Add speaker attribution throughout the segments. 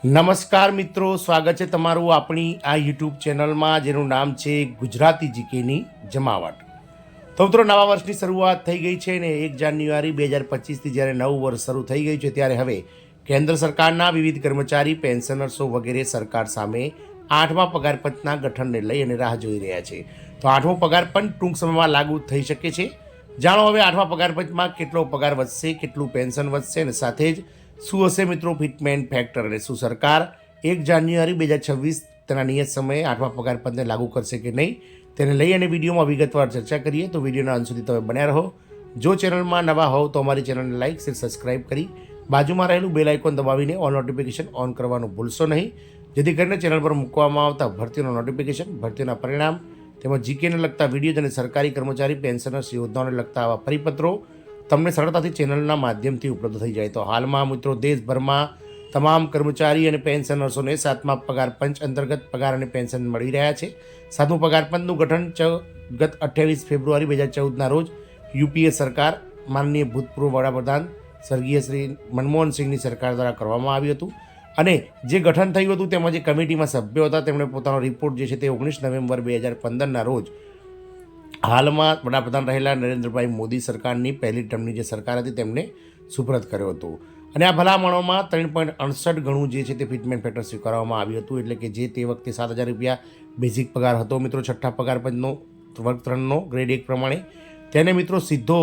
Speaker 1: નમસ્કાર મિત્રો, સ્વાગત છે તમારું આપણી આ યુટ્યુબ ચેનલમાં જેનું નામ છે ગુજરાતી જીકેની જમાવટ। તો મિત્રો, નવા વર્ષની શરૂઆત થઈ ગઈ છે ને 1 જાન્યુઆરી 2025થી જ્યારે નવું વર્ષ શરૂ થઈ ગયું છે ત્યારે હવે કેન્દ્ર સરકારના વિવિધ કર્મચારી, પેન્શનર્સો વગેરે સરકાર સામે 8મા પગાર પંચના ગઠનને લઈ અને રાહ જોઈ રહ્યા છે। તો 8મો પગાર પંચ ટૂંક સમયમાં લાગુ થઈ શકે છે। જાણો હવે 8મા પગાર પંચમાં કેટલો પગાર વધશે, કેટલું પેન્શન વધશે અને સાથે જ શું હશે મિત્રો ફિટમેન્ટ ફેક્ટર અને શું સરકાર 1 જાન્યુઆરી 2026 તેના નિયત સમયે 8મા પગાર પંચને લાગુ કરશે કે નહીં, તેને લઈ અને વિડીયોમાં વિગતવાર ચર્ચા કરીએ। તો વિડીયોના અંત સુધી તમે બન્યા રહો। જો ચેનલમાં નવા હોવ તો અમારી ચેનલને લાઇક, શેર, સબસ્ક્રાઇબ કરી બાજુમાં રહેલું બેલ આઇકોન દબાવીને ઓલ નોટિફિકેશન ઓન કરવાનું ભૂલશો નહીં, જેથી કરીને ચેનલ પર મૂકવામાં આવતા ભરતીઓના નોટિફિકેશન, ભરતીઓના પરિણામ તેમજ જીકેને લગતા વિડીયો અને સરકારી કર્મચારી, પેન્શનર્સ યોજનાઓને લગતા આવા પરિપત્રો તમને સરળતાથી ચેનલના માધ્યમથી ઉપલબ્ધ થઈ જાય। તો હાલમાં મિત્રો દેશભરમાં તમામ કર્મચારી અને પેન્શનર્સોને 7મા પગાર પંચ અંતર્ગત પગાર અને પેન્શન મળી રહ્યા છે। 7મું પગાર પંચનું ગઠન ગત 28 ફેબ્રુઆરી 2014ના રોજ યુપીએ સરકાર, માનનીય ભૂતપૂર્વ વડાપ્રધાન સ્વર્ગીય શ્રી મનમોહન સિંહની સરકાર દ્વારા કરવામાં આવ્યું હતું અને જે ગઠન થયું હતું તેમાં જે કમિટીમાં સભ્યો હતા તેમણે પોતાનો રિપોર્ટ જે છે તે 19 નવેમ્બર 2015ના રોજ હાલમાં વડાપ્રધાન રહેલા નરેન્દ્રભાઈ મોદી સરકારની પહેલી ટર્મની જે સરકાર હતી તેમને સુપરત કર્યો હતો અને આ ભલામણોમાં 3.68 ગણું જે છે તે ફિટમેન્ટ ફેક્ટર સ્વીકારવામાં આવ્યું હતું, એટલે કે જે તે વખતે 7,000 રૂપિયા બેઝિક પગાર હતો મિત્રો 6ઠ્ઠા પગાર પંચનો વર્ગ 3નો ગ્રેડ 1 પ્રમાણે, તેને મિત્રો સીધો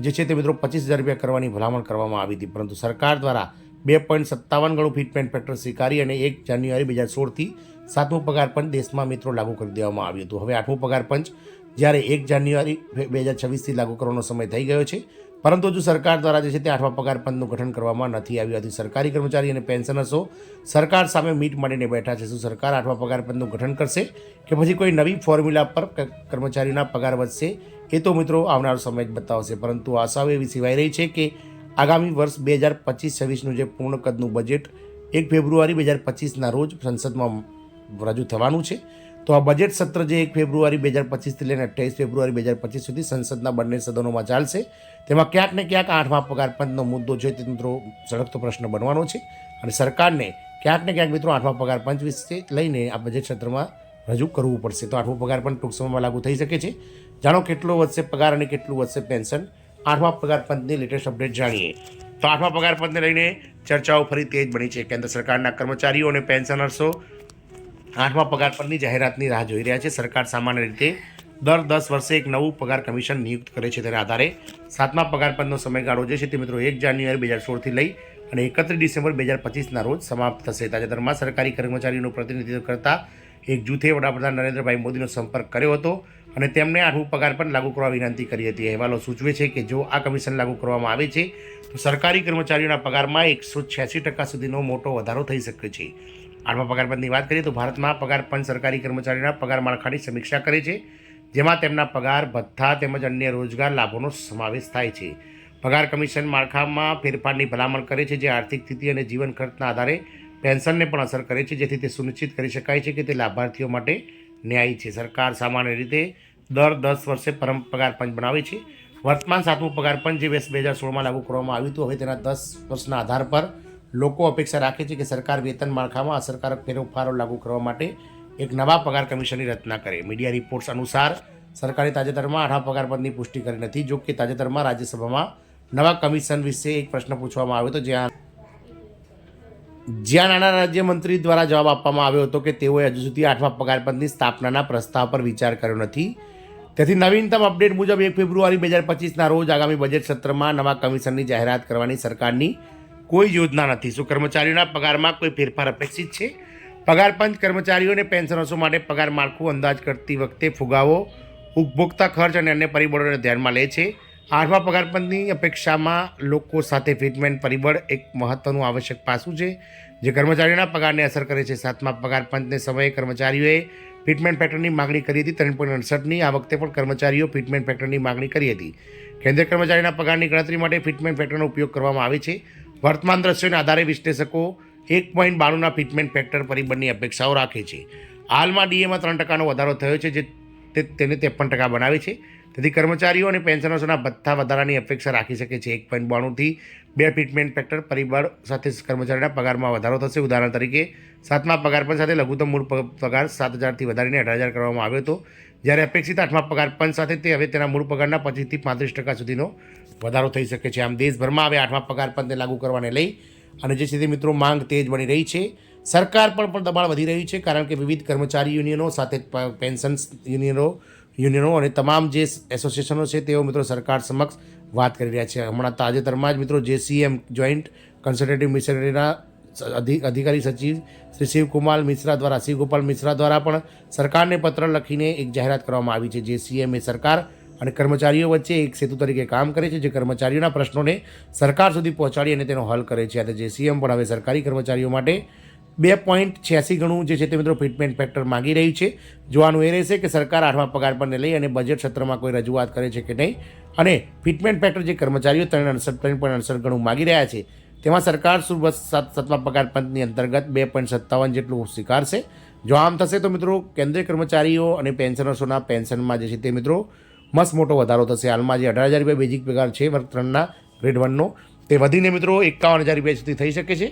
Speaker 1: જે છે તે મિત્રો 25,000 રૂપિયા કરવાની ભલામણ કરવામાં આવી હતી, પરંતુ સરકાર દ્વારા 2.57 ગણું ફિટમેન્ટ ફેક્ટર સ્વીકારી અને 1 જાન્યુઆરી 2016થી 7મું પગાર પંચ દેશમાં મિત્રો લાગુ કરી દેવામાં આવ્યું હતું। હવે 8મું પગાર પંચ જ્યારે 1 જાન્યુઆરી 2026થી લાગુ કરવાનો સમય થઈ ગયો છે, પરંતુ હજુ સરકાર દ્વારા જે છે તે 8મા પગાર પંચનું ગઠન કરવામાં નથી આવ્યું હતી। સરકારી કર્મચારી અને પેન્શનર્સો સરકાર સામે મીટ માંડીને બેઠા છે। શું સરકાર 8મા પગાર પંચનું ગઠન કરશે કે પછી કોઈ નવી ફોર્મ્યુલા પર કર્મચારીના પગાર વધશે, એ તો મિત્રો આવનારો સમય જ બતાવશે, પરંતુ આશાઓ એવી સિવાય રહી છે કે આગામી વર્ષ 2025-26નું જે પૂર્ણ કદનું બજેટ 1 ફેબ્રુઆરી 2025ના રોજ સંસદમાં રજૂ થવાનું છે। તો આ બજેટ સત્ર જે 1 ફેબ્રુઆરી 2025થી લઈને 28 ફેબ્રુઆરી 2025 સુધી સંસદના બંને સદનોમાં ચાલશે, તેમાં ક્યાંક ને ક્યાંક 8મા પગાર પંચનો મુદ્દો છે તે મિત્રો સળગતો પ્રશ્ન બનવાનો છે અને સરકારને ક્યાંક ને ક્યાંક મિત્રો 8મા પગાર પંચ વિશે લઈને આ બજેટ સત્રમાં રજૂ કરવું પડશે। તો 8મું પગાર પંચ ટૂંક સમયમાં લાગુ થઈ શકે છે। જાણો કેટલો વધશે પગાર અને કેટલું વધશે પેન્શન, 8મા પગાર પંચની લેટેસ્ટ અપડેટ જાણીએ। તો 8મા પગાર પંચને લઈને ચર્ચાઓ ફરી તેજ બની છે। કેન્દ્ર સરકારના કર્મચારીઓ અને પેન્શનર્સો 8મા પગાર પંચની જાહેરાતની રાહ જોઈ રહ્યા છે। સરકાર સામાન્ય રીતે દર 10 વર્ષે એક નવું પગાર કમિશન નિયુક્ત કરે છે, તેના આધારે 7મા પગાર પંચનો સમયગાળો જે છે તે મિત્રો 1 જાન્યુઆરી 2016થી લઈ અને 31 ડિસેમ્બર 2025ના રોજ સમાપ્ત થશે। તાજેતરમાં સરકારી કર્મચારીઓનું પ્રતિનિધિત્વ કરતા એક જૂથે વડાપ્રધાન નરેન્દ્રભાઈ મોદીનો સંપર્ક કર્યો હતો અને તેમણે 8મું પગાર પંચ લાગુ કરવા વિનંતી કરી હતી। અહેવાલો સૂચવે છે કે જો આ કમિશન લાગુ કરવામાં આવે છે તો સરકારી કર્મચારીઓના પગારમાં 186% સુધીનો મોટો વધારો થઈ શકે છે। 8મા પગાર પંચની વાત કરીએ તો ભારતમાં પગાર પંચ સરકારી કર્મચારીઓના પગાર માળખાની સમીક્ષા કરે છે, જેમાં તેમના પગાર, ભથ્થા તેમજ અન્ય રોજગાર લાભોનો સમાવેશ થાય છે। પગાર કમિશન માળખામાં ફેરફારની ભલામણ કરે છે, જે આર્થિક સ્થિતિ અને જીવન ખર્ચના આધારે પેન્શનને પણ અસર કરે છે, જેથી તે સુનિશ્ચિત કરી શકાય છે કે તે લાભાર્થીઓ માટે ન્યાયી છે। સરકાર સામાન્ય રીતે દર 10 વર્ષે પરમ પગાર પંચ બનાવે છે। વર્તમાન 7મું પગાર પંચ જે 2016માં લાગુ કરવામાં આવ્યું હતું, હવે તેના 10 વર્ષના આધાર પર લોકો અપેક્ષા રાખે છે કે સરકાર વેતન માળખામાં અસરકારક ફેરફારો લાગુ કરવા માટે એક નવા પગાર કમિશનની રચના કરે। મીડિયા રિપોર્ટ્સ અનુસાર સરકારે તાજેતરમાં 8મા પગાર પંચની પુષ્ટિ કરી નથી। જો કે તાજેતરમાં રાજ્યસભામાં નવા કમિશન વિશે એક પ્રશ્ન પૂછવામાં આવ્યો હતો, જ્યાં નાના રાજ્યમંત્રી દ્વારા જવાબ આપવામાં આવ્યો હતો કે તેઓએ હજુ સુધી 8મા પગાર પંચની સ્થાપનાના પ્રસ્તાવ પર વિચાર કર્યો નથી। તેથી નવીનતમ અપડેટ મુજબ 1 ફેબ્રુઆરી 2025ના રોજ આગામી બજેટ સત્રમાં નવા કમિશનની જાહેરાત કરવાની સરકારની કોઈ યોજના નથી। શું કર્મચારીઓના પગારમાં કોઈ ફેરફાર અપેક્ષિત છે? પગાર પંચ કર્મચારીઓ અને પેન્શનર્સો માટે પગાર માળખું અંદાજ કરતી વખતે ફુગાવો, ઉપભોક્તા ખર્ચ અને અન્ય પરિબળોને ધ્યાનમાં લે છે। 8મા પગાર પંચની અપેક્ષામાં લોકો સાથે ફિટમેન્ટ પરિબળ એક મહત્વનું આવશ્યક પાસું છે, જે કર્મચારીઓના પગારને અસર કરે છે। 7મા પગાર પંચને સમયે કર્મચારીઓએ ફિટમેન્ટ ફેક્ટરની માગણી કરી હતી 3.68ની। આ વખતે પણ કર્મચારીઓ ફિટમેન્ટ ફેક્ટરની માગણી કરી હતી। કેન્દ્રીય કર્મચારીના પગારની ગણતરી માટે ફિટમેન્ટ ફેક્ટરનો ઉપયોગ કરવામાં આવે છે। વર્તમાન દ્રશ્યોના આધારે વિશ્લેષકો 1.92ના ફિટમેન્ટ ફેક્ટર પરિબળની અપેક્ષાઓ રાખે છે। હાલમાં ડીએમાં 3%નો વધારો થયો છે, જે તેને 53% બનાવે છે। તેથી કર્મચારીઓ અને પેન્શનર્સના ભથ્થા વધારાની અપેક્ષા રાખી શકે છે. 1.92થી 2 ફિટમેન્ટ ફેક્ટર પરિબળ સાથે કર્મચારીના પગારમાં વધારો થશે. ઉદાહરણ તરીકે 7મા પગારપંચ સાથે લઘુત્તમ મૂળ પગાર 7,000થી વધારીને 18,000 કરવામાં આવ્યો હતો, જ્યારે અપેક્ષિત 8મા પગારપંચ સાથે તે હવે તેના મૂળ પગારના 25થી 35% સુધીનો વધારો થઈ શકે છે. આમ દેશભરમાં હવે 8મા પગારપંચને લાગુ કરવાને લઈ અને જે છે તે મિત્રો માંગ તેજ બની રહી છે. સરકાર પર પણ દબાણ વધી રહ્યું છે, કારણ કે વિવિધ કર્મચારી યુનિયનો સાથે પેન્શન યુનિયનો અને તમામ જે એસોસિએશનો છે તેઓ મિત્રો સરકાર સમક્ષ વાત કરી રહ્યા છે. હમણાં તાજેતરમાં જ મિત્રો JCM જોઈન્ટ કન્સલ્ટેટિવ મિશનરીના અધિકારી સચિવ શ્રી શિવગોપાલ મિશ્રા દ્વારા પણ સરકારને પત્ર લખીને એક જાહેરાત કરવામાં આવી છે. JCM એ સરકાર અને કર્મચારીઓ વચ્ચે એક સેતુ તરીકે કામ કરે છે, જે કર્મચારીઓના પ્રશ્નોને સરકાર સુધી પહોંચાડી અને તેનો હલ કરે છે. અને JCM પણ હવે સરકારી કર્મચારીઓ માટે 2.86 ગણું જે છે તે મિત્રો ફિટમેન્ટ ફેક્ટર માગી રહી છે. જોવાનું એ રહેશે કે સરકાર 8મા પગારપંચને લઈ અને બજેટ સત્રમાં કોઈ રજૂઆત કરે છે કે નહીં. અને ફિટમેન્ટ ફેક્ટર જે કર્મચારીઓ 3.68 ગણું માગી રહ્યા છે, તેમાં સરકાર 7મા પગારપંચની અંતર્ગત 2.57 જેટલું સ્વીકારશે. જો આમ થશે તો મિત્રો કેન્દ્રીય કર્મચારીઓ અને પેન્શનર્સોના પેન્શનમાં જે છે તે મિત્રો મસ્ત મોટો વધારો થશે. હાલમાં જે 18,000 રૂપિયા બેઝિક પગાર છે વર્ગ 3ના ગ્રેડ 1નો, તે વધીને મિત્રો 51,000 રૂપિયા સુધી થઈ શકે છે.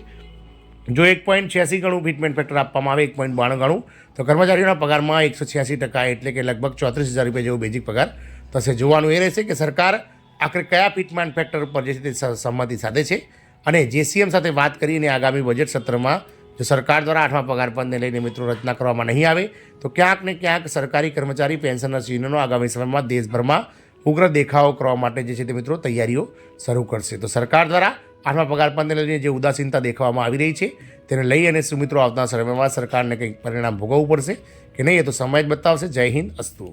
Speaker 1: જો 1.86 ગણું ફિટમેન્ટ ફેક્ટર આપવામાં આવે, 1.92 ગણું, તો કર્મચારીઓના પગારમાં 186% એટલે કે લગભગ 34,000 રૂપિયા જેવો બેઝિક પગાર થશે. જોવાનું એ રહેશે કે સરકાર આખરે કયા ફિટમેન્ટ ફેક્ટર ઉપર જે છે તે સંમતિ સાધે છે. અને JCM સાથે વાત કરીને આગામી બજેટ સત્રમાં જો સરકાર દ્વારા 8મા પગારપંચને લઈને મિત્રો રચના કરવામાં નહીં આવે તો ક્યાંક ને ક્યાંક સરકારી કર્મચારી પેન્શનર્સ યુનિયનો આગામી સમયમાં દેશભરમાં ઉગ્ર દેખાવો કરવા માટે જે છે તે મિત્રો તૈયારીઓ શરૂ કરશે. તો સરકાર દ્વારા 8મા પગારપંચને લઈને જે ઉદાસીનતા દેખાવામાં આવી રહી છે, તેને લઈ અને શું મિત્રો આવતા સમયમાં સરકારને કંઈક પરિણામ ભોગવવું પડશે કે નહીં, એ તો સમય જ બતાવશે. જય હિન્દ, અસ્તુ.